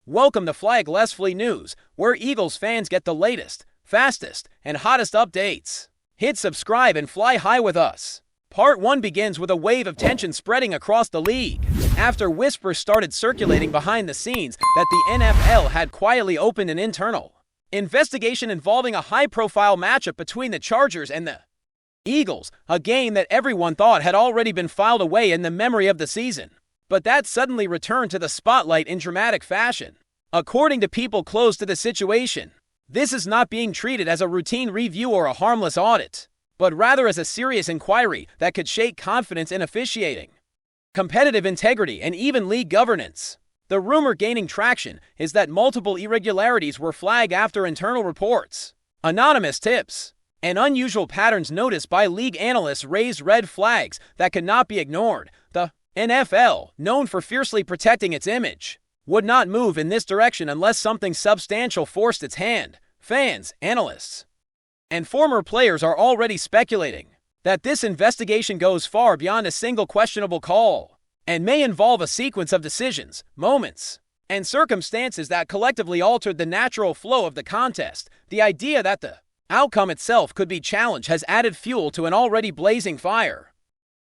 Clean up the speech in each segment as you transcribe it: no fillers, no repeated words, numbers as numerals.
Welcome to FlyEaglesFly News, where Eagles fans get the latest, fastest, and hottest updates. Hit subscribe and fly high with us. Part 1 begins with a wave of tension spreading across the league, after whispers started circulating behind the scenes that the NFL had quietly opened an internal investigation involving a high-profile matchup between the Chargers and the Eagles, a game that everyone thought had already been filed away in the memory of the season. But that suddenly returned to the spotlight in dramatic fashion. According to people close to the situation, this is not being treated as a routine review or a harmless audit, but rather as a serious inquiry that could shake confidence in officiating, competitive integrity, and even league governance. The rumor gaining traction is that multiple irregularities were flagged after internal reports, anonymous tips, and unusual patterns noticed by league analysts raised red flags that could not be ignored. The NFL, known for fiercely protecting its image, would not move in this direction unless something substantial forced its hand. Fans, analysts, and former players are already speculating that this investigation goes far beyond a single questionable call and may involve a sequence of decisions, moments, and circumstances that collectively altered the natural flow of the contest. The idea that the outcome itself could be challenged has added fuel to an already blazing fire,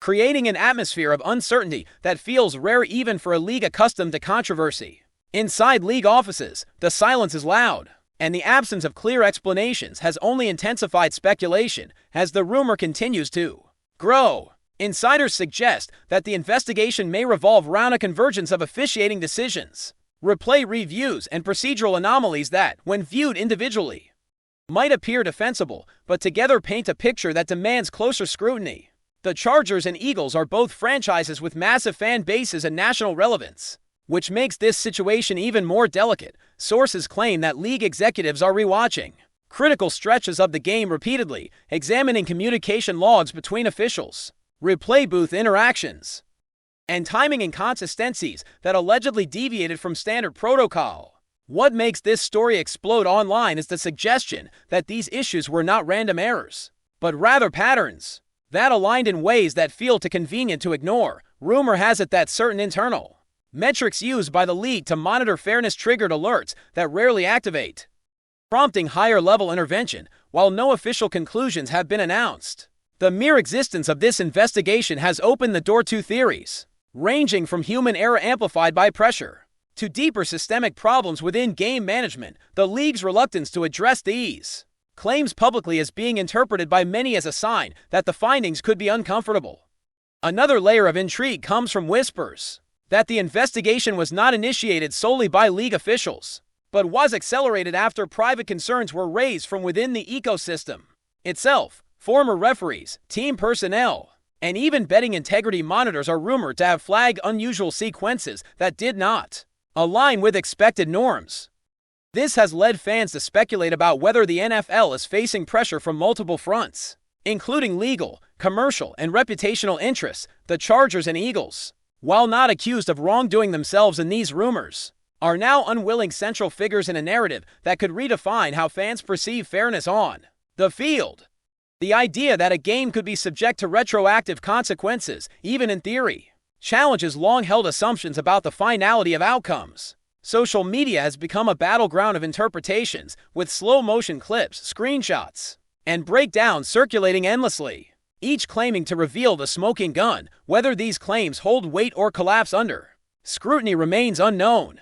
creating an atmosphere of uncertainty that feels rare even for a league accustomed to controversy. Inside league offices, the silence is loud, and the absence of clear explanations has only intensified speculation as the rumor continues to grow. Insiders suggest that the investigation may revolve around a convergence of officiating decisions, replay reviews, and procedural anomalies that, when viewed individually, might appear defensible, but together paint a picture that demands closer scrutiny. The Chargers and Eagles are both franchises with massive fan bases and national relevance, which makes this situation even more delicate. Sources claim that league executives are rewatching critical stretches of the game repeatedly, examining communication logs between officials, replay booth interactions, and timing inconsistencies that allegedly deviated from standard protocol. What makes this story explode online is the suggestion that these issues were not random errors, but rather patterns that aligned in ways that feel too convenient to ignore. Rumor has it that certain internal metrics used by the league to monitor fairness triggered alerts that rarely activate, prompting higher-level intervention. While no official conclusions have been announced, the mere existence of this investigation has opened the door to theories, ranging from human error amplified by pressure to deeper systemic problems within game management. The league's reluctance to address these claims publicly is being interpreted by many as a sign that the findings could be uncomfortable. Another layer of intrigue comes from whispers that the investigation was not initiated solely by league officials, but was accelerated after private concerns were raised from within the ecosystem itself. Former referees, team personnel, and even betting integrity monitors are rumored to have flagged unusual sequences that did not align with expected norms. This has led fans to speculate about whether the NFL is facing pressure from multiple fronts, including legal, commercial, and reputational interests. The Chargers and Eagles, while not accused of wrongdoing themselves in these rumors, are now unwilling central figures in a narrative that could redefine how fans perceive fairness on the field. The idea that a game could be subject to retroactive consequences, even in theory, challenges long-held assumptions about the finality of outcomes. Social media has become a battleground of interpretations, with slow-motion clips, screenshots, and breakdowns circulating endlessly, each claiming to reveal the smoking gun. Whether these claims hold weight or collapse under scrutiny remains unknown.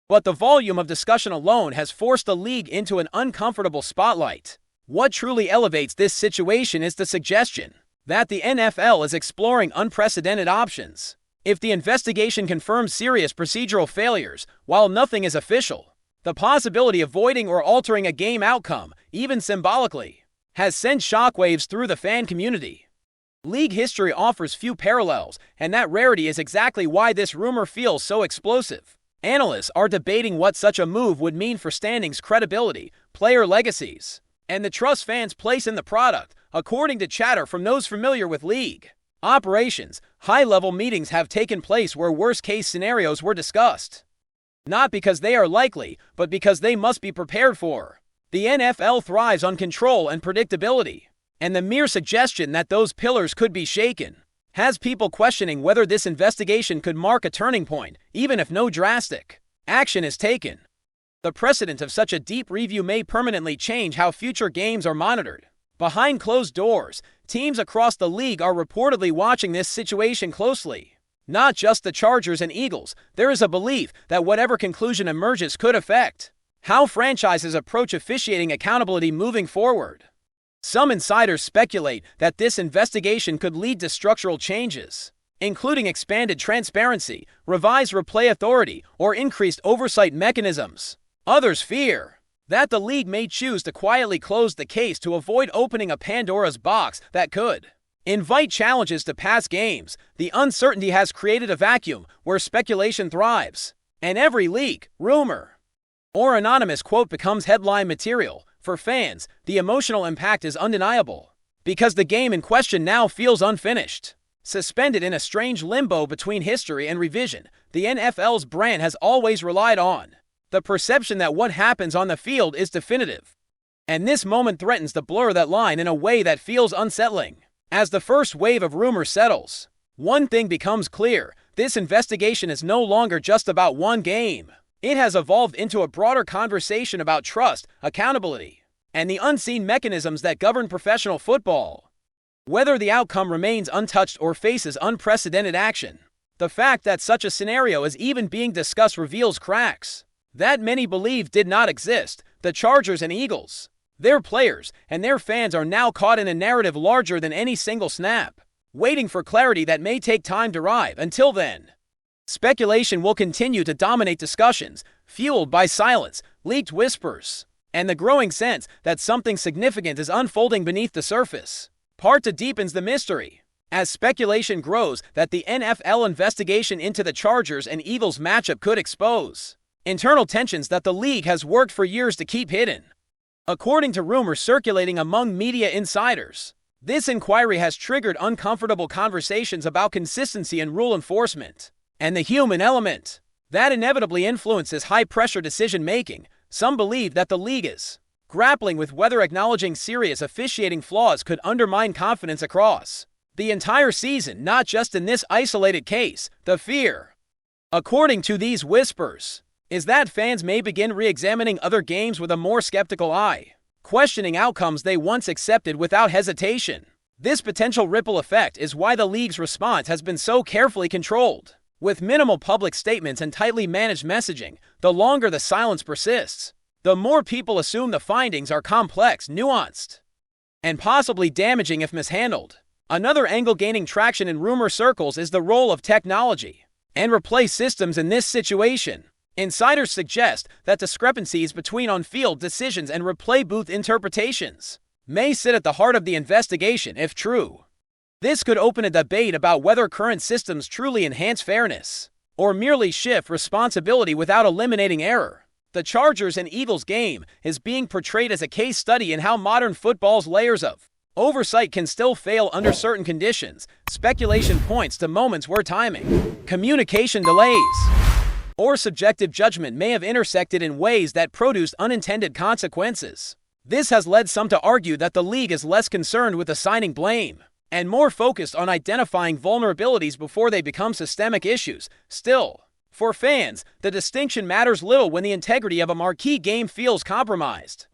But the volume of discussion alone has forced the league into an uncomfortable spotlight. What truly elevates this situation is the suggestion that the NFL is exploring unprecedented options. If the investigation confirms serious procedural failures, while nothing is official, the possibility of voiding or altering a game outcome, even symbolically, has sent shockwaves through the fan community. League history offers few parallels, and that rarity is exactly why this rumor feels so explosive. Analysts are debating what such a move would mean for standings, credibility, player legacies, and the trust fans place in the product. According to chatter from those familiar with league operations, high-level meetings have taken place where worst-case scenarios were discussed, not because they are likely, but because they must be prepared for. The NFL thrives on control and predictability, and the mere suggestion that those pillars could be shaken has people questioning whether this investigation could mark a turning point, even if no drastic action is taken. The precedent of such a deep review may permanently change how future games are monitored. Behind closed doors, teams across the league are reportedly watching this situation closely. Not just the Chargers and Eagles, there is a belief that whatever conclusion emerges could affect how franchises approach officiating accountability moving forward. Some insiders speculate that this investigation could lead to structural changes, including expanded transparency, revised replay authority, or increased oversight mechanisms. Others fear that the league may choose to quietly close the case to avoid opening a Pandora's box that could invite challenges to past games. The uncertainty has created a vacuum where speculation thrives, and every leak, rumor, or anonymous quote becomes headline material. For fans, the emotional impact is undeniable, because the game in question now feels unfinished. Suspended in a strange limbo between history and revision, the NFL's brand has always relied on the perception that what happens on the field is definitive. And this moment threatens to blur that line in a way that feels unsettling. As the first wave of rumors settles, one thing becomes clear: this investigation is no longer just about one game. It has evolved into a broader conversation about trust, accountability, and the unseen mechanisms that govern professional football. Whether the outcome remains untouched or faces unprecedented action, the fact that such a scenario is even being discussed reveals cracks that many believe did not exist. The Chargers and Eagles, their players, and their fans are now caught in a narrative larger than any single snap, waiting for clarity that may take time to arrive. Until then, speculation will continue to dominate discussions, fueled by silence, leaked whispers, and the growing sense that something significant is unfolding beneath the surface. Part 2 deepens the mystery, as speculation grows that the NFL investigation into the Chargers and Eagles matchup could expose internal tensions that the league has worked for years to keep hidden. According to rumors circulating among media insiders, this inquiry has triggered uncomfortable conversations about consistency in rule enforcement and the human element that inevitably influences high-pressure decision-making. Some believe that the league is grappling with whether acknowledging serious officiating flaws could undermine confidence across the entire season, not just in this isolated case. The fear, according to these whispers, is that fans may begin re-examining other games with a more skeptical eye, questioning outcomes they once accepted without hesitation. This potential ripple effect is why the league's response has been so carefully controlled. With minimal public statements and tightly managed messaging, the longer the silence persists, the more people assume the findings are complex, nuanced, and possibly damaging if mishandled. Another angle gaining traction in rumor circles is the role of technology and replay systems in this situation. Insiders suggest that discrepancies between on-field decisions and replay booth interpretations may sit at the heart of the investigation. If true, this could open a debate about whether current systems truly enhance fairness or merely shift responsibility without eliminating error. The Chargers and Eagles game is being portrayed as a case study in how modern football's layers of oversight can still fail under certain conditions. Speculation points to moments where timing, communication delays, or subjective judgment may have intersected in ways that produced unintended consequences. This has led some to argue that the league is less concerned with assigning blame and more focused on identifying vulnerabilities before they become systemic issues. Still, for fans, the distinction matters little when the integrity of a marquee game feels compromised.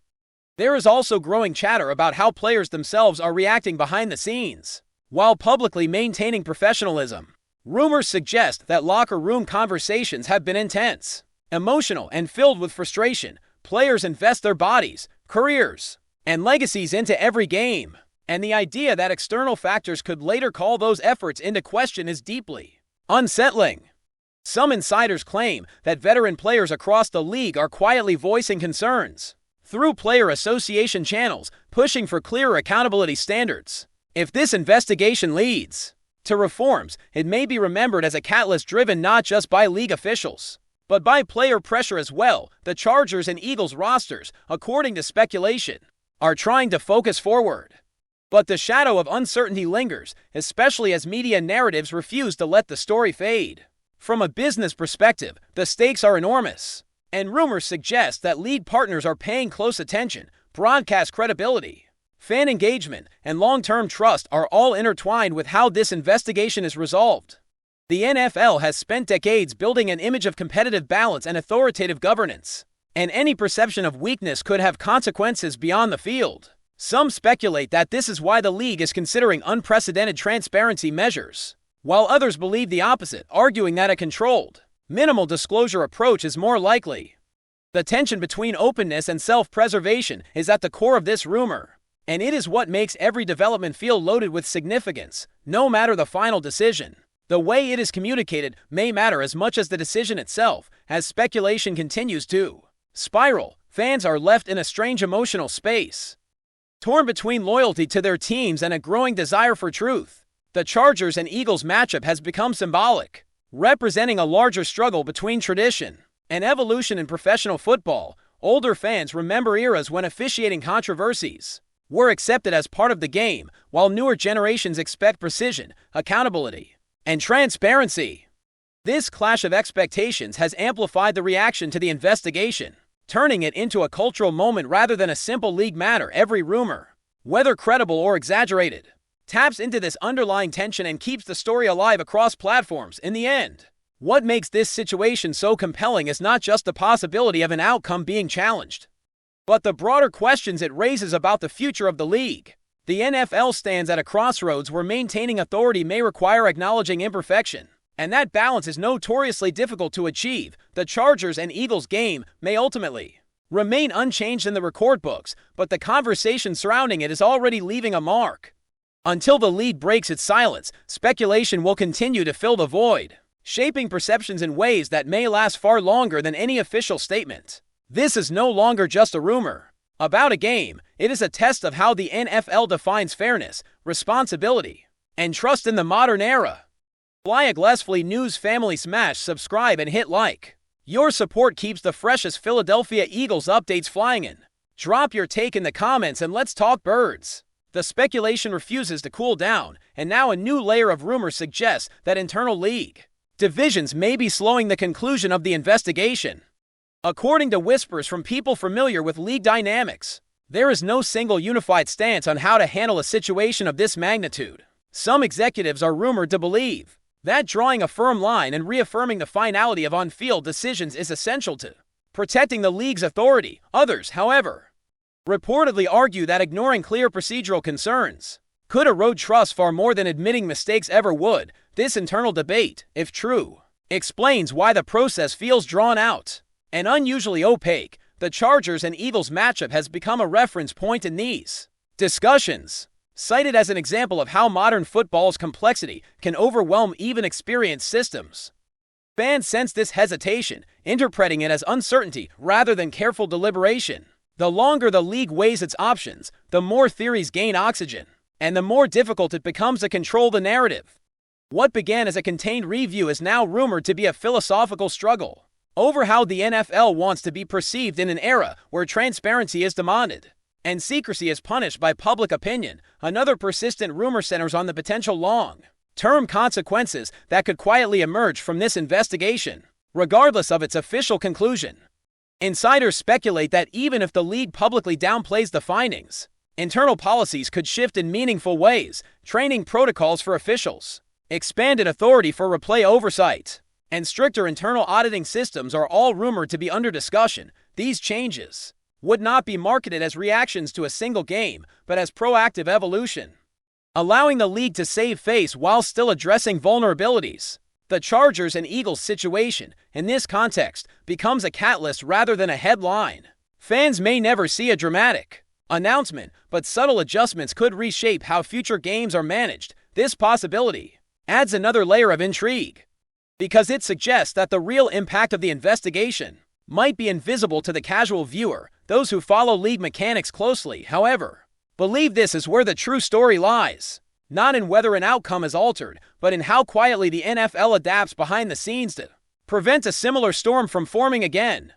There is also growing chatter about how players themselves are reacting behind the scenes, while publicly maintaining professionalism. Rumors suggest that locker room conversations have been intense, emotional, and filled with frustration. Players invest their bodies, careers, and legacies into every game, and the idea that external factors could later call those efforts into question is deeply unsettling. Some insiders claim that veteran players across the league are quietly voicing concerns through player association channels, pushing for clearer accountability standards. If this investigation leads to reforms, it may be remembered as a catalyst driven not just by league officials, but by player pressure as well. The Chargers and Eagles rosters, according to speculation, are trying to focus forward. But the shadow of uncertainty lingers, especially as media narratives refuse to let the story fade. From a business perspective, the stakes are enormous, and rumors suggest that league partners are paying close attention. Broadcast credibility, fan engagement, and long-term trust are all intertwined with how this investigation is resolved. The NFL has spent decades building an image of competitive balance and authoritative governance, and any perception of weakness could have consequences beyond the field. Some speculate that this is why the league is considering unprecedented transparency measures, while others believe the opposite, arguing that a controlled, minimal disclosure approach is more likely. The tension between openness and self-preservation is at the core of this rumor, and it is what makes every development feel loaded with significance, no matter the final decision. The way it is communicated may matter as much as the decision itself. As speculation continues to spiral, fans are left in a strange emotional space, torn between loyalty to their teams and a growing desire for truth. The Chargers and Eagles matchup has become symbolic, representing a larger struggle between tradition and evolution in professional football. Older fans remember eras when officiating controversies were accepted as part of the game, while newer generations expect precision, accountability, and transparency. This clash of expectations has amplified the reaction to the investigation, turning it into a cultural moment rather than a simple league matter. Every rumor, whether credible or exaggerated, taps into this underlying tension and keeps the story alive across platforms. In the end, what makes this situation so compelling is not just the possibility of an outcome being challenged, but the broader questions it raises about the future of the league. The NFL stands at a crossroads where maintaining authority may require acknowledging imperfection, and that balance is notoriously difficult to achieve. The Chargers and Eagles game may ultimately remain unchanged in the record books, but the conversation surrounding it is already leaving a mark. Until the league breaks its silence, speculation will continue to fill the void, shaping perceptions in ways that may last far longer than any official statement. This is no longer just a rumor about a game. It is a test of how the NFL defines fairness, responsibility, and trust in the modern era. FlyEaglesFly News family, smash subscribe and hit like. Your support keeps the freshest Philadelphia Eagles updates flying in. Drop your take in the comments and let's talk birds. The speculation refuses to cool down, and now a new layer of rumor suggests that internal league divisions may be slowing the conclusion of the investigation. According to whispers from people familiar with league dynamics, there is no single unified stance on how to handle a situation of this magnitude. Some executives are rumored to believe that drawing a firm line and reaffirming the finality of on-field decisions is essential to protecting the league's authority. Others, however, reportedly argue that ignoring clear procedural concerns could erode trust far more than admitting mistakes ever would. This internal debate, if true, explains why the process feels drawn out and unusually opaque. The Chargers and Eagles matchup has become a reference point in these discussions, cited as an example of how modern football's complexity can overwhelm even experienced systems. Fans sense this hesitation, interpreting it as uncertainty rather than careful deliberation. The longer the league weighs its options, the more theories gain oxygen, and the more difficult it becomes to control the narrative. What began as a contained review is now rumored to be a philosophical struggle over how the NFL wants to be perceived in an era where transparency is demanded and secrecy is punished by public opinion. Another persistent rumor centers on the potential long-term consequences that could quietly emerge from this investigation, regardless of its official conclusion. Insiders speculate that even if the league publicly downplays the findings, internal policies could shift in meaningful ways. Training protocols for officials, expanded authority for replay oversight, and stricter internal auditing systems are all rumored to be under discussion. These changes would not be marketed as reactions to a single game, but as proactive evolution, allowing the league to save face while still addressing vulnerabilities. The Chargers and Eagles situation, in this context, becomes a catalyst rather than a headline. Fans may never see a dramatic announcement, but subtle adjustments could reshape how future games are managed. This possibility adds another layer of intrigue, because it suggests that the real impact of the investigation might be invisible to the casual viewer. Those who follow league mechanics closely, however, believe this is where the true story lies, not in whether an outcome is altered, but in how quietly the NFL adapts behind the scenes to prevent a similar storm from forming again.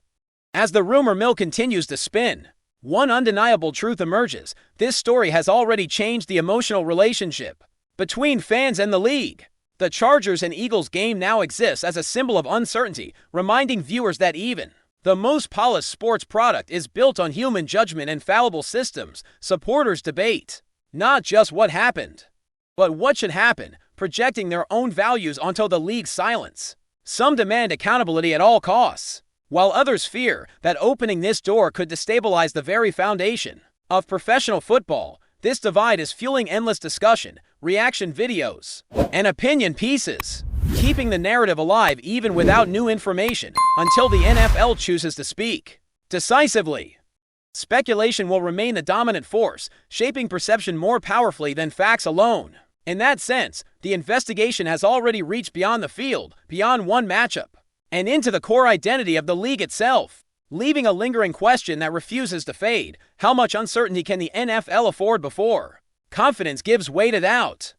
As the rumor mill continues to spin, one undeniable truth emerges: this story has already changed the emotional relationship between fans and the league. The Chargers and Eagles game now exists as a symbol of uncertainty, reminding viewers that even the most polished sports product is built on human judgment and fallible systems. Supporters debate not just what happened, but what should happen. projecting their own values onto the league's silence. Some demand accountability at all costs, while others fear that opening this door could destabilize the very foundation of professional football. This divide is fueling endless discussion, reaction videos, and opinion pieces, keeping the narrative alive even without new information until the NFL chooses to speak decisively. Speculation will remain the dominant force, shaping perception more powerfully than facts alone. In that sense, the investigation has already reached beyond the field, beyond one matchup, and into the core identity of the league itself, leaving a lingering question that refuses to fade. How much uncertainty can the NFL afford before confidence gives way to doubt?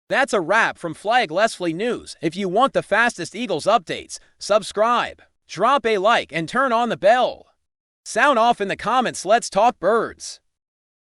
That's a wrap from FlyEaglesFly News. If you want the fastest Eagles updates, subscribe, drop a like, and turn on the bell. Sound off in the comments. Let's talk birds.